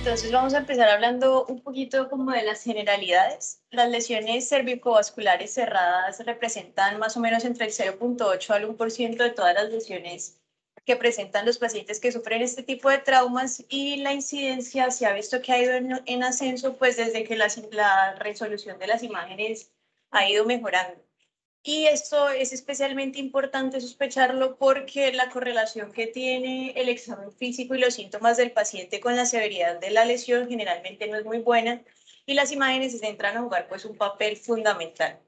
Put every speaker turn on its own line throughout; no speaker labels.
Entonces vamos a empezar hablando un poquito como de las generalidades. Las lesiones cervicovasculares cerradas representan más o menos entre el 0,8 al 1% de todas las lesiones que presentan los pacientes que sufren este tipo de traumas, y la incidencia se ha visto que ha ido en ascenso pues desde que la resolución de las imágenes ha ido mejorando. Y esto es especialmente importante sospecharlo porque la correlación que tiene el examen físico y los síntomas del paciente con la severidad de la lesión generalmente no es muy buena, y las imágenes entran a jugar pues un papel fundamental.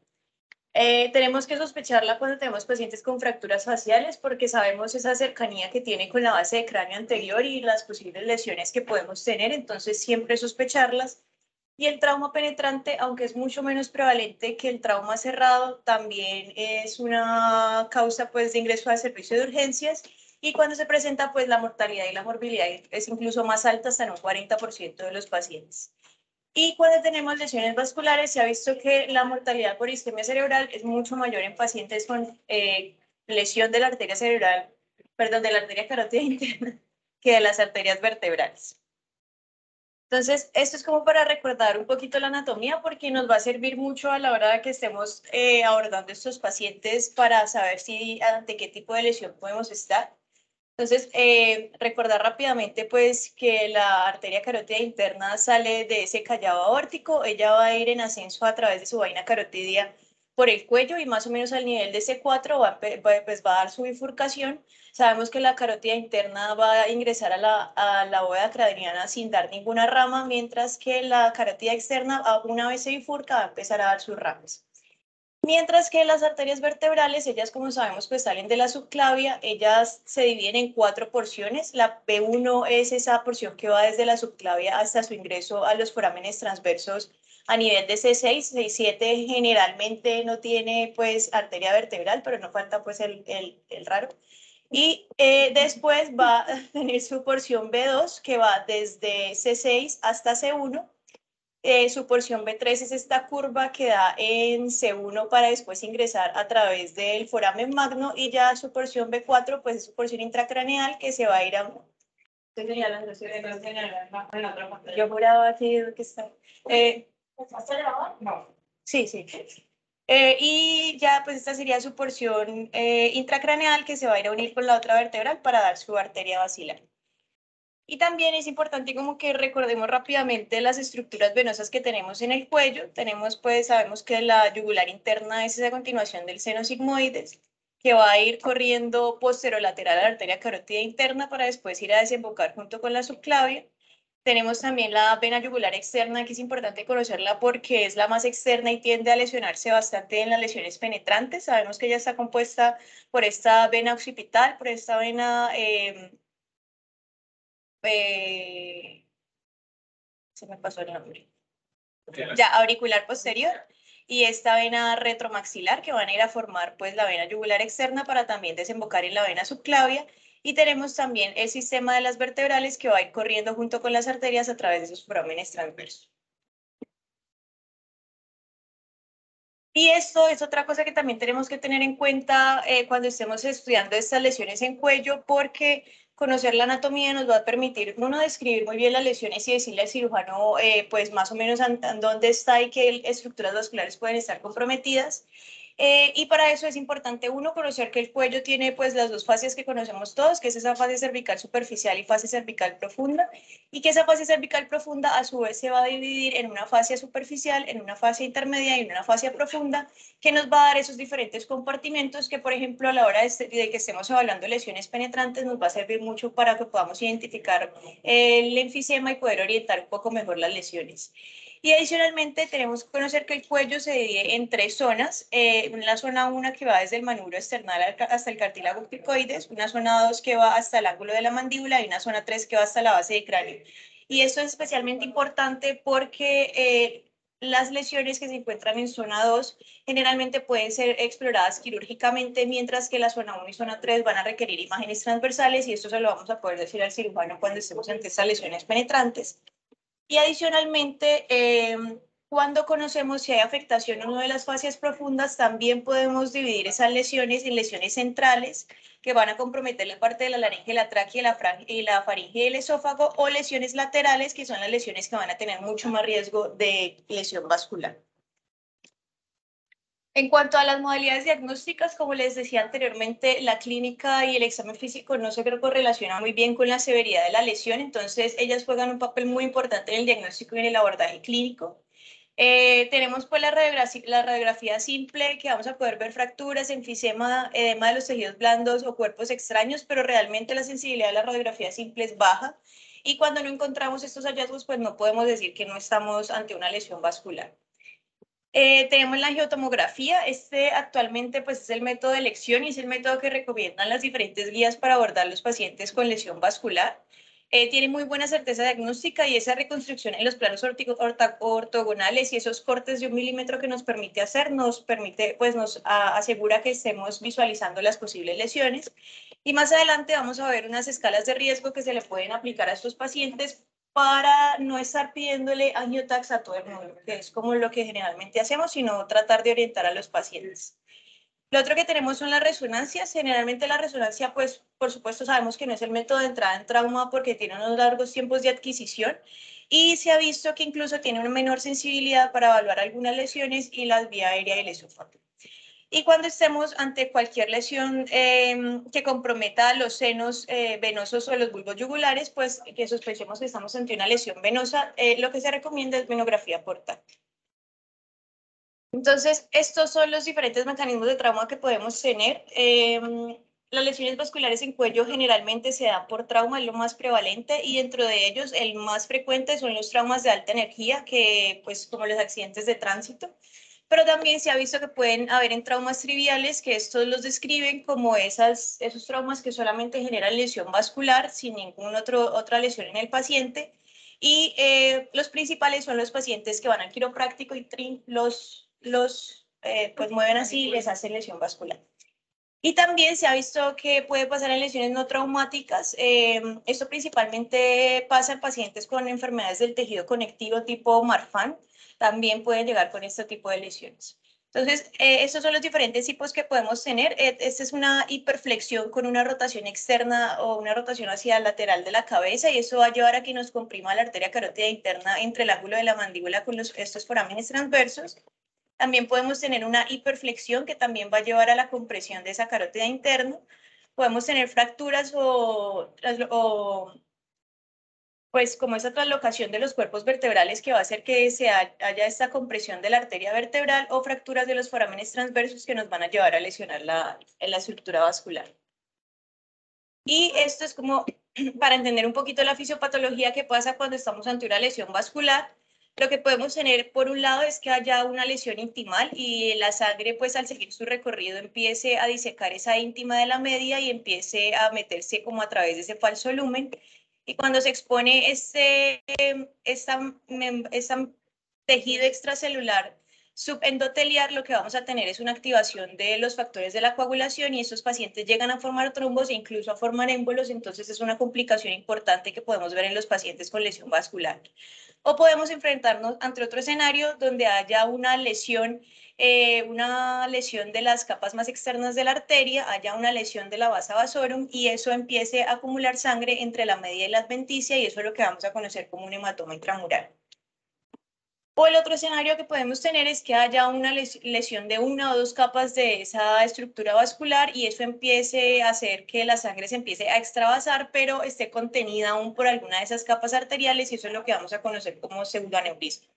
Tenemos que sospecharla cuando tenemos pacientes con fracturas faciales porque sabemos esa cercanía que tiene con la base de cráneo anterior y las posibles lesiones que podemos tener, entonces siempre sospecharlas. Y el trauma penetrante, aunque es mucho menos prevalente que el trauma cerrado, también es una causa pues de ingreso al servicio de urgencias, y cuando se presenta pues la mortalidad y la morbilidad es incluso más alta, hasta en un 40% de los pacientes. Y cuando tenemos lesiones vasculares, se ha visto que la mortalidad por isquemia cerebral es mucho mayor en pacientes con lesión de la arteria cerebral, perdón, de la arteria carótida interna, que de las arterias vertebrales. Entonces, esto es como para recordar un poquito la anatomía, porque nos va a servir mucho a la hora de que estemos abordando estos pacientes para saber si ante qué tipo de lesión podemos estar. Entonces, recordar rápidamente pues que la arteria carótida interna sale de ese callado aórtico, ella va a ir en ascenso a través de su vaina carotidia por el cuello y más o menos al nivel de C4 pues va a dar su bifurcación. Sabemos que la carótida interna va a ingresar a la bóveda craneana sin dar ninguna rama, mientras que la carótida externa, una vez se bifurca, va a empezar a dar sus ramas. Mientras que las arterias vertebrales, ellas como sabemos pues salen de la subclavia, ellas se dividen en 4 porciones. La B1 es esa porción que va desde la subclavia hasta su ingreso a los forámenes transversos a nivel de C6. C7 generalmente no tiene pues arteria vertebral, pero no falta pues el raro. Y después va a tener su porción B2 que va desde C6 hasta C1. Su porción B3 es esta curva que da en C1 para después ingresar a través del foramen magno, y ya su porción B4 pues es su porción intracraneal que se va a ir a... Estoy señalando, en la otra pantalla. Yo juraba aquí que está... ¿Estás grabando? No. Sí, sí. Y ya pues esta sería su porción intracraneal que se va a ir a unir con la otra vertebral para dar su arteria basilar. Y también es importante como que recordemos rápidamente las estructuras venosas que tenemos en el cuello. Tenemos, pues, sabemos que la yugular interna es esa continuación del seno sigmoides, que va a ir corriendo posterolateral a la arteria carótida interna para después ir a desembocar junto con la subclavia. Tenemos también la vena yugular externa, que es importante conocerla porque es la más externa y tiende a lesionarse bastante en las lesiones penetrantes. Sabemos que ella está compuesta por esta vena occipital, por esta vena... se me pasó el nombre. Ya, auricular posterior, y esta vena retromaxilar, que van a ir a formar pues la vena yugular externa para también desembocar en la vena subclavia. Y tenemos también el sistema de las vertebrales que va a ir corriendo junto con las arterias a través de sus forámenes transversos. Y esto es otra cosa que también tenemos que tener en cuenta cuando estemos estudiando estas lesiones en cuello, porque conocer la anatomía nos va a permitir, uno, describir muy bien las lesiones y decirle al cirujano pues más o menos dónde está y qué estructuras vasculares pueden estar comprometidas. Y para eso es importante, uno, conocer que el cuello tiene pues las dos fases que conocemos todos, que es esa fase cervical superficial y fase cervical profunda, y que esa fase cervical profunda a su vez se va a dividir en una fascia superficial, en una fascia intermedia y en una fascia profunda, que nos va a dar esos diferentes compartimentos que, por ejemplo, a la hora de que estemos evaluando lesiones penetrantes, nos va a servir mucho para que podamos identificar el enfisema y poder orientar un poco mejor las lesiones. Y adicionalmente tenemos que conocer que el cuello se divide en 3 zonas. La zona 1 que va desde el manubrio esternal hasta el cartílago cricoides, una zona 2 que va hasta el ángulo de la mandíbula y una zona 3 que va hasta la base del cráneo. Y esto es especialmente importante porque las lesiones que se encuentran en zona 2 generalmente pueden ser exploradas quirúrgicamente, mientras que la zona 1 y zona 3 van a requerir imágenes transversales, y esto se lo vamos a poder decir al cirujano cuando estemos ante estas lesiones penetrantes. Y adicionalmente, cuando conocemos si hay afectación o no de las fascias profundas, también podemos dividir esas lesiones en lesiones centrales, que van a comprometer la parte de la laringe, la tráquea y la faringe y el esófago, o lesiones laterales, que son las lesiones que van a tener mucho más riesgo de lesión vascular. En cuanto a las modalidades diagnósticas, como les decía anteriormente, la clínica y el examen físico no se correlacionan muy bien con la severidad de la lesión, entonces ellas juegan un papel muy importante en el diagnóstico y en el abordaje clínico. Tenemos pues la radiografía simple, que vamos a poder ver fracturas, enfisema, edema de los tejidos blandos o cuerpos extraños, pero realmente la sensibilidad de la radiografía simple es baja, y cuando no encontramos estos hallazgos, pues no podemos decir que no estamos ante una lesión vascular. Tenemos la angiotomografía. Este actualmente pues es el método de elección y es el método que recomiendan las diferentes guías para abordar los pacientes con lesión vascular. Tiene muy buena certeza diagnóstica, y esa reconstrucción en los planos ortogonales y esos cortes de 1 milímetro que nos permite hacer, nos asegura que estemos visualizando las posibles lesiones. Y más adelante vamos a ver unas escalas de riesgo que se le pueden aplicar a estos pacientes para no estar pidiéndole angiotax a todo el mundo, que es como lo que generalmente hacemos, sino tratar de orientar a los pacientes. Lo otro que tenemos son las resonancias. Generalmente la resonancia, pues, por supuesto, sabemos que no es el método de entrada en trauma porque tiene unos largos tiempos de adquisición, y se ha visto que incluso tiene una menor sensibilidad para evaluar algunas lesiones y la vía aérea y el esófago. Y cuando estemos ante cualquier lesión que comprometa los senos venosos o los bulbos yugulares, pues que sospechemos que estamos ante una lesión venosa, lo que se recomienda es venografía portátil. Entonces, estos son los diferentes mecanismos de trauma que podemos tener. Las lesiones vasculares en cuello generalmente se dan por trauma, es lo más prevalente, y dentro de ellos el más frecuente son los traumas de alta energía, que pues como los accidentes de tránsito. Pero también se ha visto que pueden haber en traumas triviales, que estos los describen como esos traumas que solamente generan lesión vascular sin ninguna otra lesión en el paciente. Y los principales son los pacientes que van al quiropráctico y pues mueven así y les hacen lesión vascular. Y también se ha visto que puede pasar en lesiones no traumáticas. Esto principalmente pasa en pacientes con enfermedades del tejido conectivo tipo Marfan. También pueden llegar con este tipo de lesiones. Entonces, estos son los diferentes tipos que podemos tener. Esta es una hiperflexión con una rotación externa o una rotación hacia el lateral de la cabeza, y eso va a llevar a que nos comprima la arteria carótida interna entre el ángulo de la mandíbula con estos forámenes transversos. También podemos tener una hiperflexión, que también va a llevar a la compresión de esa carótida interna. Podemos tener fracturas pues como esa traslocación de los cuerpos vertebrales, que va a hacer que haya esta compresión de la arteria vertebral, o fracturas de los forámenes transversos que nos van a llevar a lesionar la estructura vascular. Y esto es como para entender un poquito la fisiopatología que pasa cuando estamos ante una lesión vascular. Lo que podemos tener por un lado es que haya una lesión intimal, y la sangre pues al seguir su recorrido empiece a disecar esa íntima de la media y empiece a meterse como a través de ese falso lumen. Y cuando se expone este tejido extracelular subendoteliar, lo que vamos a tener es una activación de los factores de la coagulación, y estos pacientes llegan a formar trombos e incluso a formar émbolos. Entonces es una complicación importante que podemos ver en los pacientes con lesión vascular. O podemos enfrentarnos ante otro escenario donde haya una lesión de las capas más externas de la arteria, haya una lesión de la vasa vasorum, y eso empiece a acumular sangre entre la media y la adventicia, y eso es lo que vamos a conocer como un hematoma intramural. O el otro escenario que podemos tener es que haya una lesión de una o dos capas de esa estructura vascular, y eso empiece a hacer que la sangre se empiece a extravasar, pero esté contenida aún por alguna de esas capas arteriales, y eso es lo que vamos a conocer como pseudoaneurisma.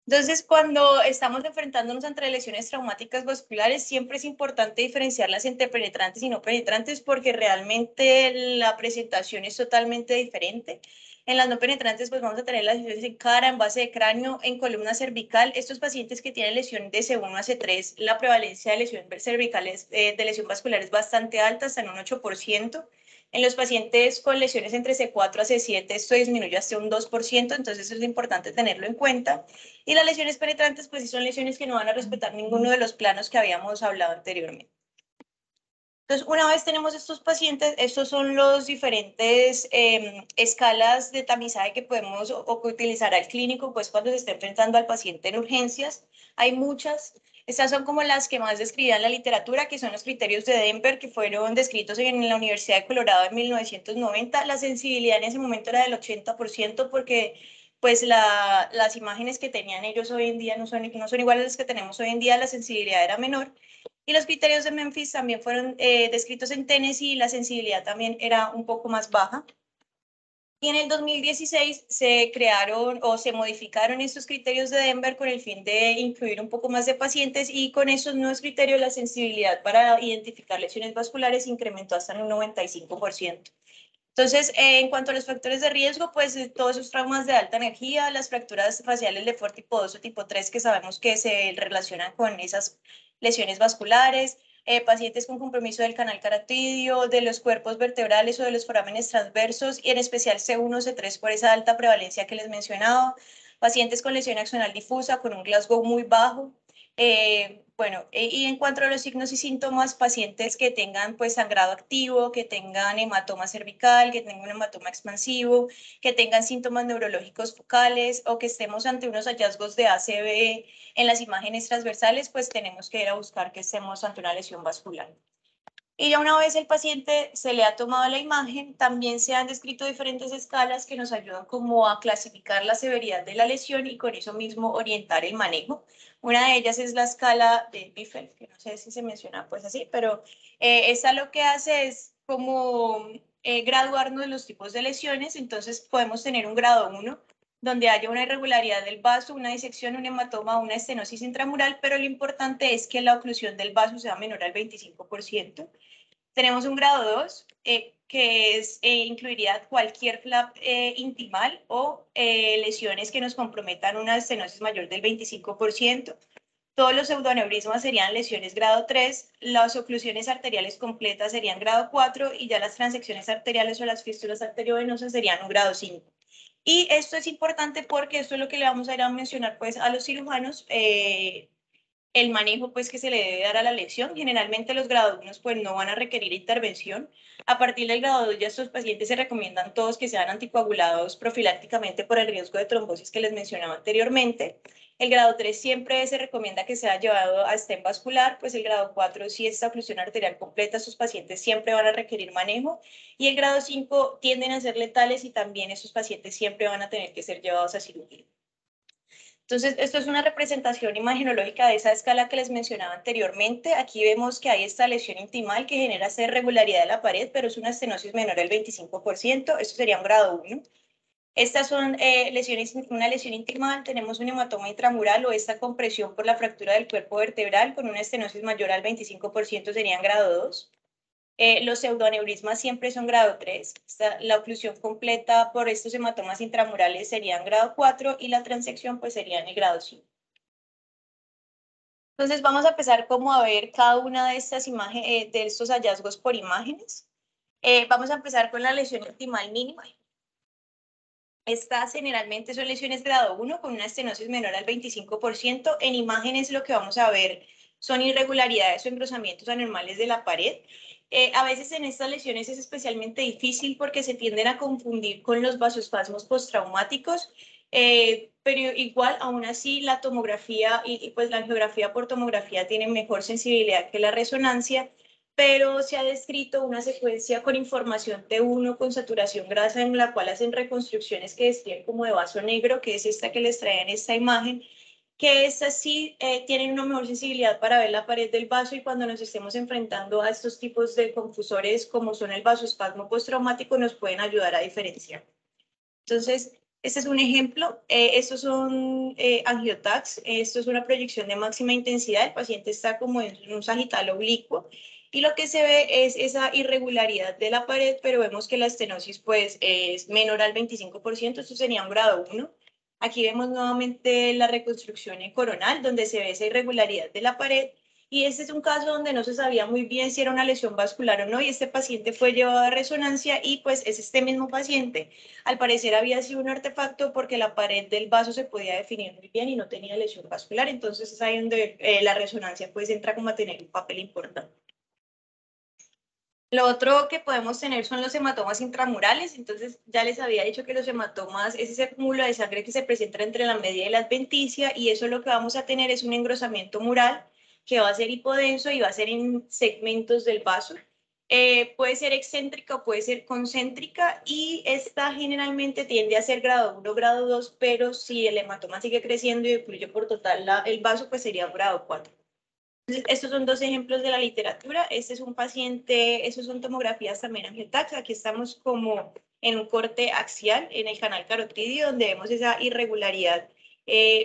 Entonces, cuando estamos enfrentándonos entre lesiones traumáticas vasculares, siempre es importante diferenciarlas entre penetrantes y no penetrantes, porque realmente la presentación es totalmente diferente. En las no penetrantes, pues vamos a tener las lesiones en cara, en base de cráneo, en columna cervical. Estos pacientes que tienen lesión de C1 a C3, la prevalencia de lesión cervical de lesión vascular es bastante alta, hasta en un 8%. En los pacientes con lesiones entre C4 a C7, esto disminuye hasta un 2%, entonces es importante tenerlo en cuenta. Y las lesiones penetrantes, pues sí son lesiones que no van a respetar ninguno de los planos que habíamos hablado anteriormente. Entonces, una vez tenemos estos pacientes, estos son los diferentes escalas de tamizaje que podemos o que utilizará el clínico pues, cuando se esté enfrentando al paciente en urgencias. Hay muchas. Estas son como las que más describían la literatura, que son los criterios de Denver, que fueron descritos en la Universidad de Colorado en 1990. La sensibilidad en ese momento era del 80% porque pues las imágenes que tenían ellos hoy en día no son iguales a las que tenemos hoy en día, la sensibilidad era menor. Y los criterios de Memphis también fueron descritos en Tennessee y la sensibilidad también era un poco más baja. Y en el 2016 se crearon o se modificaron estos criterios de Denver con el fin de incluir un poco más de pacientes y con esos nuevos criterios la sensibilidad para identificar lesiones vasculares incrementó hasta un 95%. Entonces, en cuanto a los factores de riesgo, pues todos esos traumas de alta energía, las fracturas faciales de Ford tipo 2 o tipo 3 que sabemos que se relacionan con esas lesiones vasculares, pacientes con compromiso del canal carotidio, de los cuerpos vertebrales o de los forámenes transversos, y en especial C1, C3 por esa alta prevalencia que les mencionaba, pacientes con lesión axonal difusa, con un Glasgow muy bajo, y en cuanto a los signos y síntomas, pacientes que tengan pues sangrado activo, que tengan hematoma cervical, que tengan un hematoma expansivo, que tengan síntomas neurológicos focales o que estemos ante unos hallazgos de ACV en las imágenes transversales, pues tenemos que ir a buscar que estemos ante una lesión vascular. Y ya una vez el paciente se le ha tomado la imagen, también se han descrito diferentes escalas que nos ayudan como a clasificar la severidad de la lesión y con eso mismo orientar el manejo. Una de ellas es la escala de Biffel, que no sé si se menciona pues así, pero esta lo que hace es como graduarnos de los tipos de lesiones. Entonces podemos tener un grado 1, donde haya una irregularidad del vaso, una disección, un hematoma, una estenosis intramural, pero lo importante es que la oclusión del vaso sea menor al 25%. Tenemos un grado 2, que incluiría cualquier flap intimal o lesiones que nos comprometan una estenosis mayor del 25%. Todos los pseudoaneurismas serían lesiones grado 3, las oclusiones arteriales completas serían grado 4 y ya las transecciones arteriales o las fístulas arteriovenosas serían un grado 5. Y esto es importante porque esto es lo que le vamos a ir a mencionar pues, a los cirujanos, el manejo pues que se le debe dar a la lesión. Generalmente los grado 1 pues no van a requerir intervención. A partir del grado 2 ya estos pacientes se recomiendan todos que sean anticoagulados profilácticamente por el riesgo de trombosis que les mencionaba anteriormente. El grado 3 siempre se recomienda que sea llevado a stent vascular, pues el grado 4 si esta oclusión arterial completa, estos pacientes siempre van a requerir manejo, y el grado 5 tienden a ser letales y también estos pacientes siempre van a tener que ser llevados a cirugía. Entonces, esto es una representación imagenológica de esa escala que les mencionaba anteriormente. Aquí vemos que hay esta lesión intimal que genera esta irregularidad de la pared, pero es una estenosis menor al 25%. Esto sería un grado 1. Estas son lesiones, una lesión intimal, tenemos un hematoma intramural o esta compresión por la fractura del cuerpo vertebral con una estenosis mayor al 25% serían grado 2. Los pseudoaneurismas siempre son grado 3. La oclusión completa por estos hematomas intramurales serían grado 4 y la transección pues sería en el grado 5. Entonces vamos a empezar como a ver cada una de estas imágenes, de estos hallazgos por imágenes. Vamos a empezar con la lesión intimal mínima. Estas generalmente son lesiones grado 1 con una estenosis menor al 25%. En imágenes lo que vamos a ver son irregularidades o engrosamientos anormales de la pared. A veces en estas lesiones es especialmente difícil porque se tienden a confundir con los vasoespasmos postraumáticos, pero igual, aún así, la tomografía y pues la angiografía por tomografía tienen mejor sensibilidad que la resonancia, pero se ha descrito una secuencia con información T1 con saturación grasa en la cual hacen reconstrucciones que describen como de vaso negro, que es esta que les trae en esta imagen, que estas sí tienen una mejor sensibilidad para ver la pared del vaso y cuando nos estemos enfrentando a estos tipos de confusores como son el vasoespasmo postraumático nos pueden ayudar a diferenciar. Entonces, este es un ejemplo. Estos son angiotacs. Esto es una proyección de máxima intensidad. El paciente está como en un sagital oblicuo y lo que se ve es esa irregularidad de la pared, pero vemos que la estenosis pues es menor al 25%. Esto sería un grado 1. Aquí vemos nuevamente la reconstrucción coronal, donde se ve esa irregularidad de la pared. Y este es un caso donde no se sabía muy bien si era una lesión vascular o no, y este paciente fue llevado a resonancia y pues es este mismo paciente. Al parecer había sido un artefacto porque la pared del vaso se podía definir muy bien y no tenía lesión vascular, entonces es ahí donde la resonancia pues entra como a tener un papel importante. Lo otro que podemos tener son los hematomas intramurales. Entonces, ya les había dicho que los hematomas es ese cúmulo de sangre que se presenta entre la media y la adventicia, y eso lo que vamos a tener es un engrosamiento mural que va a ser hipodenso y va a ser en segmentos del vaso. Puede ser excéntrica o puede ser concéntrica, y esta generalmente tiende a ser grado 1, grado 2, pero si el hematoma sigue creciendo y ocluye por total el vaso, pues sería grado 4. Estos son dos ejemplos de la literatura. Este es un paciente, estos son tomografías también angiotax. Aquí estamos como en un corte axial en el canal carotidio, donde vemos esa irregularidad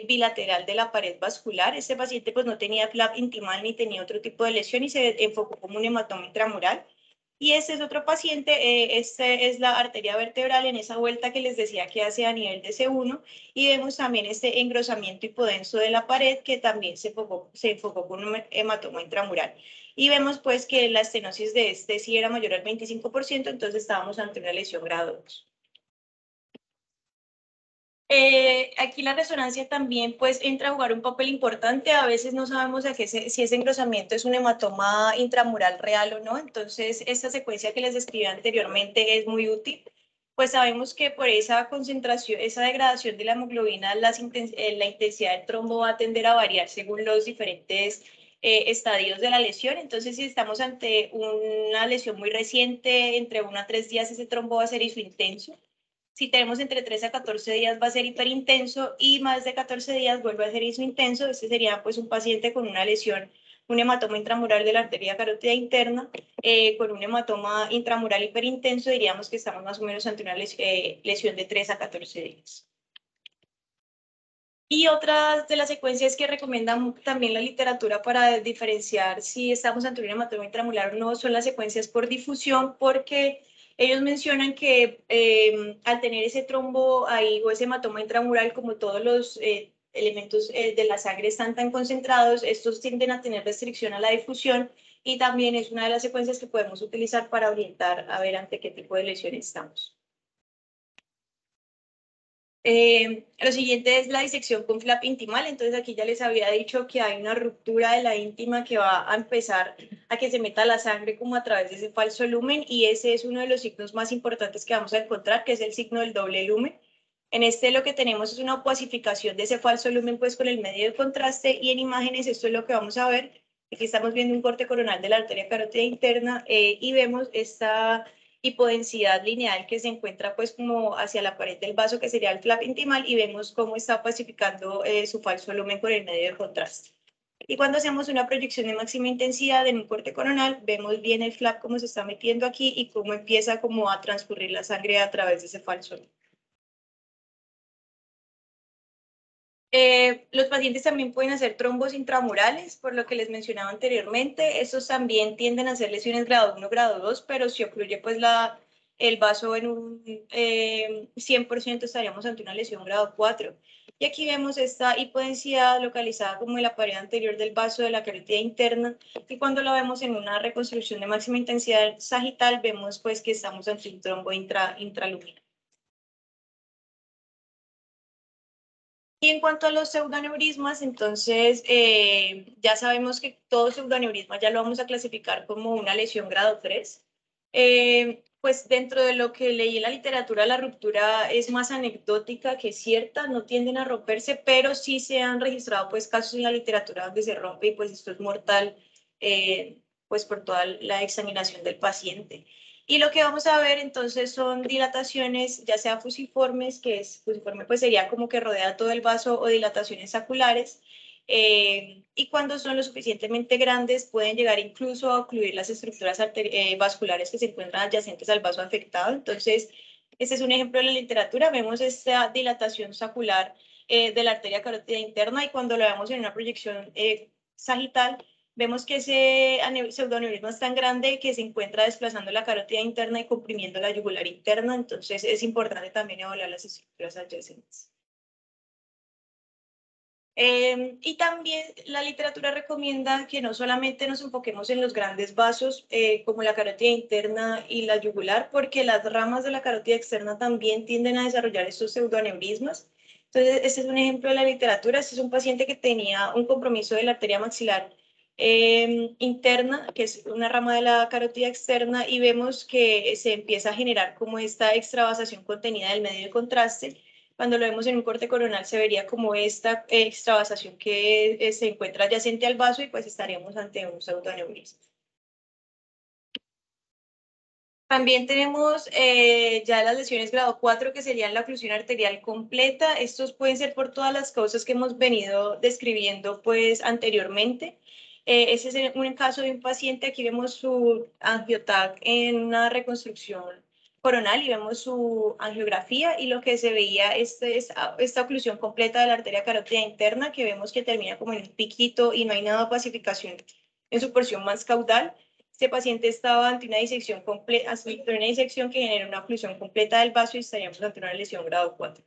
bilateral de la pared vascular. Este paciente pues no tenía flap intimal ni tenía otro tipo de lesión y se enfocó como un hematoma intramural. Y este es otro paciente, este es la arteria vertebral en esa vuelta que les decía que hace a nivel de C1, y vemos también este engrosamiento hipodenso de la pared que también se enfocó con un hematoma intramural. Y vemos pues que la estenosis de este sí era mayor al 25%, entonces estábamos ante una lesión grado 2. Aquí la resonancia también pues entra a jugar un papel importante. A veces no sabemos si ese engrosamiento es un hematoma intramural real o no. Entonces, esta secuencia que les describí anteriormente es muy útil. Pues sabemos que por esa concentración, esa degradación de la hemoglobina, la intensidad del trombo va a tender a variar según los diferentes estadios de la lesión. Entonces, si estamos ante una lesión muy reciente, entre 1 a 3 días, ese trombo va a ser isointenso. Si tenemos entre 3 a 14 días va a ser hiperintenso, y más de 14 días vuelve a ser isointenso. Este sería pues un paciente con una lesión, un hematoma intramural de la arteria carótida interna, con un hematoma intramural hiperintenso. Diríamos que estamos más o menos ante una lesión de 3 a 14 días. Y otras de las secuencias que recomienda también la literatura para diferenciar si estamos ante un hematoma intramural o no son las secuencias por difusión, porque ellos mencionan que al tener ese trombo ahí o ese hematoma intramural, como todos los elementos de la sangre están tan concentrados, estos tienden a tener restricción a la difusión, y también es una de las secuencias que podemos utilizar para orientar a ver ante qué tipo de lesión estamos. Lo siguiente es la disección con flap intimal. Entonces aquí ya les había dicho que hay una ruptura de la íntima que va a empezar a que se meta la sangre como a través de ese falso lumen, y ese es uno de los signos más importantes que vamos a encontrar, que es el signo del doble lumen. En este lo que tenemos es una opacificación de ese falso lumen pues con el medio de contraste, y en imágenes esto es lo que vamos a ver. Aquí estamos viendo un corte coronal de la arteria carótida interna, y vemos esta hipodensidad lineal que se encuentra pues como hacia la pared del vaso, que sería el flap intimal, y vemos cómo está pacificando su falso lumen con el medio de contraste. Y cuando hacemos una proyección de máxima intensidad en un corte coronal, vemos bien el flap cómo se está metiendo aquí y cómo empieza como a transcurrir la sangre a través de ese falso lumen. Los pacientes también pueden hacer trombos intramurales, por lo que les mencionaba anteriormente. Estos también tienden a ser lesiones grado 1, grado 2, pero si ocluye pues el vaso en un 100%, estaríamos ante una lesión grado 4. Y aquí vemos esta hipodensidad localizada como en la pared anterior del vaso de la carótida interna, y cuando la vemos en una reconstrucción de máxima intensidad sagital, vemos pues que estamos ante un trombo intraluminal. Y en cuanto a los pseudoneurismas, entonces ya sabemos que todo pseudoneurisma ya lo vamos a clasificar como una lesión grado 3. Pues dentro de lo que leí en la literatura, la ruptura es más anecdótica que cierta, no tienden a romperse, pero sí se han registrado pues casos en la literatura donde se rompe, y pues esto es mortal, pues por toda la examinación del paciente. Y lo que vamos a ver entonces son dilataciones, ya sea fusiformes, que es fusiforme pues sería como que rodea todo el vaso, o dilataciones saculares, y cuando son lo suficientemente grandes pueden llegar incluso a ocluir las estructuras vasculares que se encuentran adyacentes al vaso afectado. Entonces, este es un ejemplo de la literatura. Vemos esta dilatación sacular de la arteria carótida interna, y cuando lo vemos en una proyección sagital, vemos que ese pseudoneurisma es tan grande que se encuentra desplazando la carótida interna y comprimiendo la yugular interna. Entonces es importante también evaluar las estructuras adyacentes. Y también la literatura recomienda que no solamente nos enfoquemos en los grandes vasos como la carótida interna y la yugular, porque las ramas de la carótida externa también tienden a desarrollar estos pseudoneurismas. Entonces, este es un ejemplo de la literatura. Este es un paciente que tenía un compromiso de la arteria maxilar interna, que es una rama de la carótida externa, y vemos que se empieza a generar como esta extravasación contenida del medio de contraste. Cuando lo vemos en un corte coronal se vería como esta extravasación que se encuentra adyacente al vaso y pues estaríamos ante un pseudoaneurisma. También tenemos ya las lesiones grado 4, que serían la oclusión arterial completa. Estos pueden ser por todas las causas que hemos venido describiendo pues anteriormente. Ese es un caso de un paciente. Aquí vemos su angiotac en una reconstrucción coronal y vemos su angiografía, y lo que se veía es esta oclusión completa de la arteria carótida interna, que vemos que termina como en un piquito y no hay nada de pacificación en su porción más caudal. Este paciente estaba ante una disección completa, ante una disección que genera una oclusión completa del vaso, y estaríamos ante una lesión grado 4.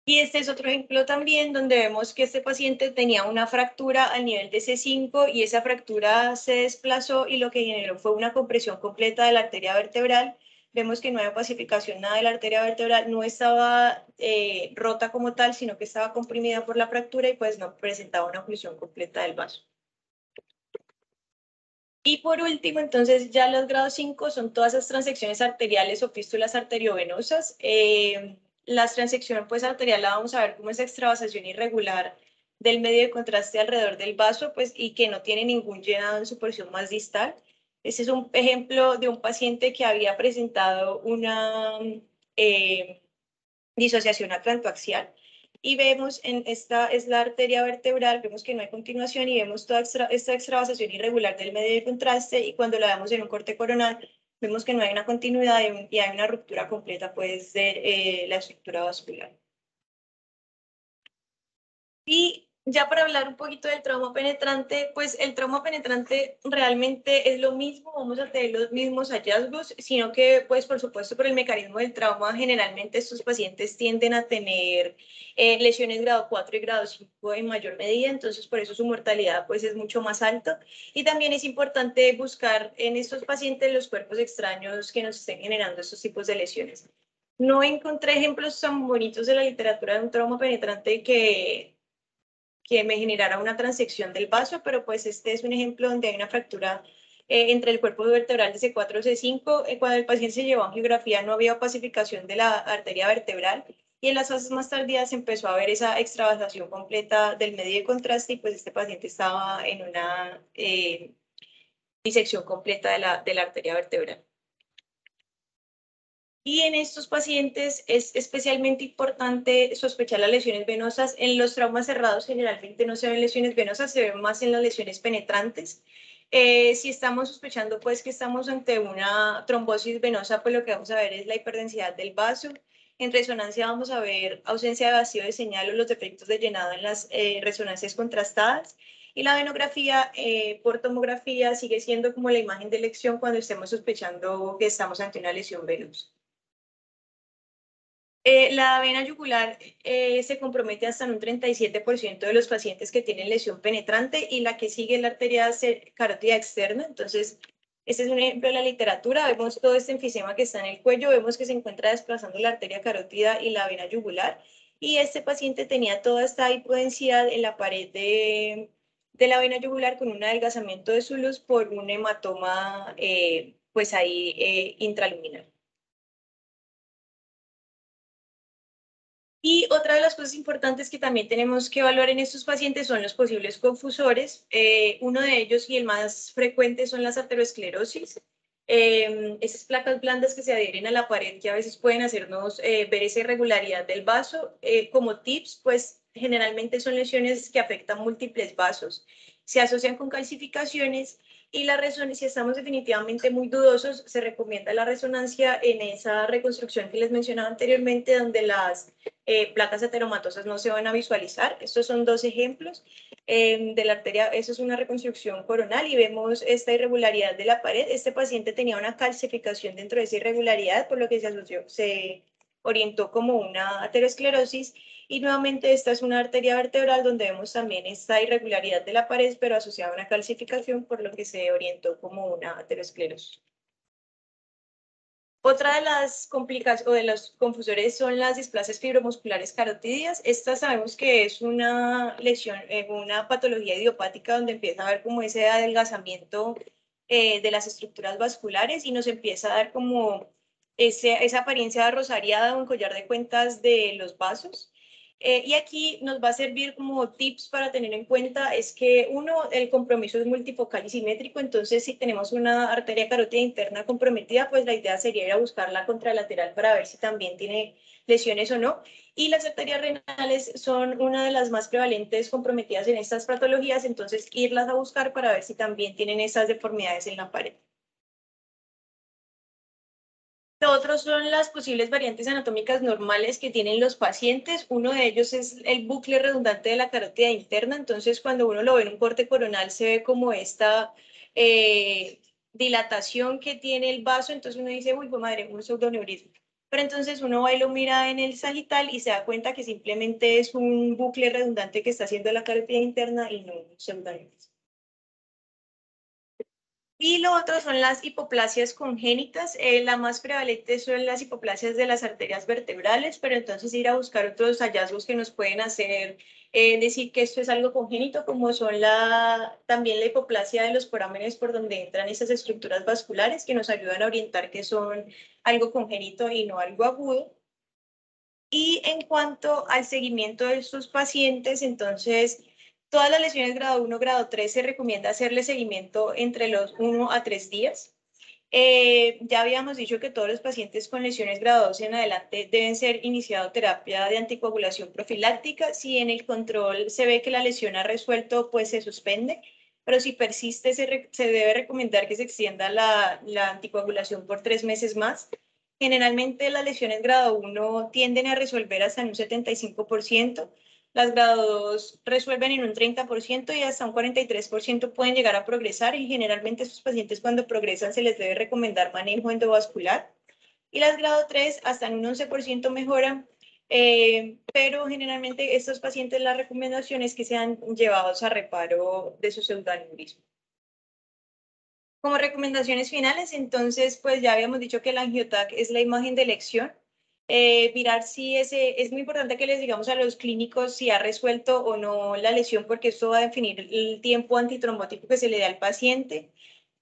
Y este es otro ejemplo también donde vemos que este paciente tenía una fractura al nivel de C5, y esa fractura se desplazó y lo que generó fue una compresión completa de la arteria vertebral. Vemos que no hay pacificación nada de la arteria vertebral, no estaba rota como tal, sino que estaba comprimida por la fractura y pues no presentaba una oclusión completa del vaso. Y por último, entonces ya los grados 5 son todas esas transecciones arteriales o fístulas arteriovenosas. Las transecciones pues arterial la vamos a ver como esa extravasación irregular del medio de contraste alrededor del vaso, pues, y que no tiene ningún llenado en su porción más distal. Este es un ejemplo de un paciente que había presentado una eh, disociación atlantoaxial. Y vemos en esta es la arteria vertebral, vemos que no hay continuación y vemos toda esta extravasación irregular del medio de contraste, y cuando la vemos en un corte coronal vemos que no hay una continuidad y hay una ruptura completa pues de la estructura vascular. Y ya para hablar un poquito del trauma penetrante, pues el trauma penetrante realmente es lo mismo, vamos a tener los mismos hallazgos, sino que pues por supuesto por el mecanismo del trauma generalmente estos pacientes tienden a tener lesiones grado 4 y grado 5 en mayor medida, entonces por eso su mortalidad pues es mucho más alta. Y también es importante buscar en estos pacientes los cuerpos extraños que nos estén generando estos tipos de lesiones. No encontré ejemplos tan bonitos de la literatura de un trauma penetrante que me generara una transección del vaso, pero pues este es un ejemplo donde hay una fractura entre el cuerpo vertebral de C4 y C5. Cuando el paciente se llevó a angiografía no había pacificación de la arteria vertebral, y en las fases más tardías se empezó a ver esa extravasación completa del medio de contraste, y pues este paciente estaba en una disección completa de la arteria vertebral. Y en estos pacientes es especialmente importante sospechar las lesiones venosas. En los traumas cerrados generalmente no se ven lesiones venosas, se ven más en las lesiones penetrantes. Si estamos sospechando pues que estamos ante una trombosis venosa, pues lo que vamos a ver es la hiperdensidad del vaso. En resonancia vamos a ver ausencia de vacío de señal o los defectos de llenado en las resonancias contrastadas. Y la venografía por tomografía sigue siendo como la imagen de elección cuando estemos sospechando que estamos ante una lesión venosa. La vena yugular se compromete hasta en un 37% de los pacientes que tienen lesión penetrante, y la que sigue es la arteria carótida externa. Entonces, este es un ejemplo de la literatura. Vemos todo este enfisema que está en el cuello, vemos que se encuentra desplazando la arteria carótida y la vena yugular. Y este paciente tenía toda esta hipodensidad en la pared de la vena yugular con un adelgazamiento de su luz por un hematoma pues ahí intraluminal. Y otra de las cosas importantes que también tenemos que evaluar en estos pacientes son los posibles confusores. Uno de ellos y el más frecuente son las arteriosclerosis. Esas placas blandas que se adhieren a la pared que a veces pueden hacernos ver esa irregularidad del vaso. Como tips, pues generalmente son lesiones que afectan múltiples vasos. Se asocian con calcificaciones, y la resonancia, si estamos definitivamente muy dudosos, se recomienda la resonancia en esa reconstrucción que les mencionaba anteriormente, donde las placas ateromatosas no se van a visualizar. Estos son dos ejemplos de la arteria. Eso es una reconstrucción coronal y vemos esta irregularidad de la pared. Este paciente tenía una calcificación dentro de esa irregularidad, por lo que se orientó como una aterosclerosis. Y nuevamente esta es una arteria vertebral donde vemos también esta irregularidad de la pared, pero asociada a una calcificación, por lo que se orientó como una aterosclerosis. Otra de las complicaciones o de los confusores son las displasias fibromusculares carotídeas. Esta sabemos que es una lesión, una patología idiopática donde empieza a haber como ese adelgazamiento de las estructuras vasculares y nos empieza a dar como esa apariencia rosariada o un collar de cuentas de los vasos. Y aquí nos va a servir como tips para tener en cuenta es que uno, el compromiso es multifocal y simétrico, entonces si tenemos una arteria carótida interna comprometida, pues la idea sería ir a buscar la contralateral para ver si también tiene lesiones o no. Y las arterias renales son una de las más prevalentes comprometidas en estas patologías, entonces irlas a buscar para ver si también tienen esas deformidades en la pared. Lo otro son las posibles variantes anatómicas normales que tienen los pacientes. Uno de ellos es el bucle redundante de la carótida interna. Entonces, cuando uno lo ve en un corte coronal, se ve como esta dilatación que tiene el vaso. Entonces uno dice, uy, madre, un pseudoneurismo. Pero entonces uno va y lo mira en el sagital y se da cuenta que simplemente es un bucle redundante que está haciendo la carótida interna y no un pseudoneurismo. Y lo otro son las hipoplasias congénitas. La más prevalente son las hipoplasias de las arterias vertebrales, pero entonces ir a buscar otros hallazgos que nos pueden hacer decir que esto es algo congénito, como son también la hipoplasia de los forámenes por donde entran esas estructuras vasculares que nos ayudan a orientar que son algo congénito y no algo agudo. Y en cuanto al seguimiento de estos pacientes, entonces, todas las lesiones grado 1, grado 3 se recomienda hacerle seguimiento entre los 1 a 3 días. Ya habíamos dicho que todos los pacientes con lesiones grado 2 en adelante deben ser iniciado terapia de anticoagulación profiláctica. Si en el control se ve que la lesión ha resuelto, pues se suspende. Pero si persiste, se debe recomendar que se extienda la anticoagulación por 3 meses más. Generalmente las lesiones grado 1 tienden a resolver hasta en un 75%, las grado 2 resuelven en un 30% y hasta un 43% pueden llegar a progresar y generalmente a estos pacientes cuando progresan se les debe recomendar manejo endovascular. Y las grado 3 hasta en un 11% mejoran, pero generalmente estos pacientes la recomendación es que sean llevados a reparo de su pseudoaneurisma. Como recomendaciones finales, entonces, pues ya habíamos dicho que el angiotac es la imagen de elección. Mirar si es muy importante que les digamos a los clínicos si ha resuelto o no la lesión, porque esto va a definir el tiempo antitrombótico que se le da al paciente.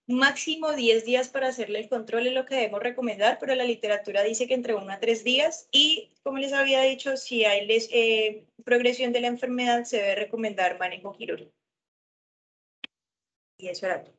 Máximo 10 días para hacerle el control es lo que debemos recomendar, pero la literatura dice que entre 1 a 3 días. Y como les había dicho, si hay progresión de la enfermedad, se debe recomendar manejo quirúrgico. Y eso era todo.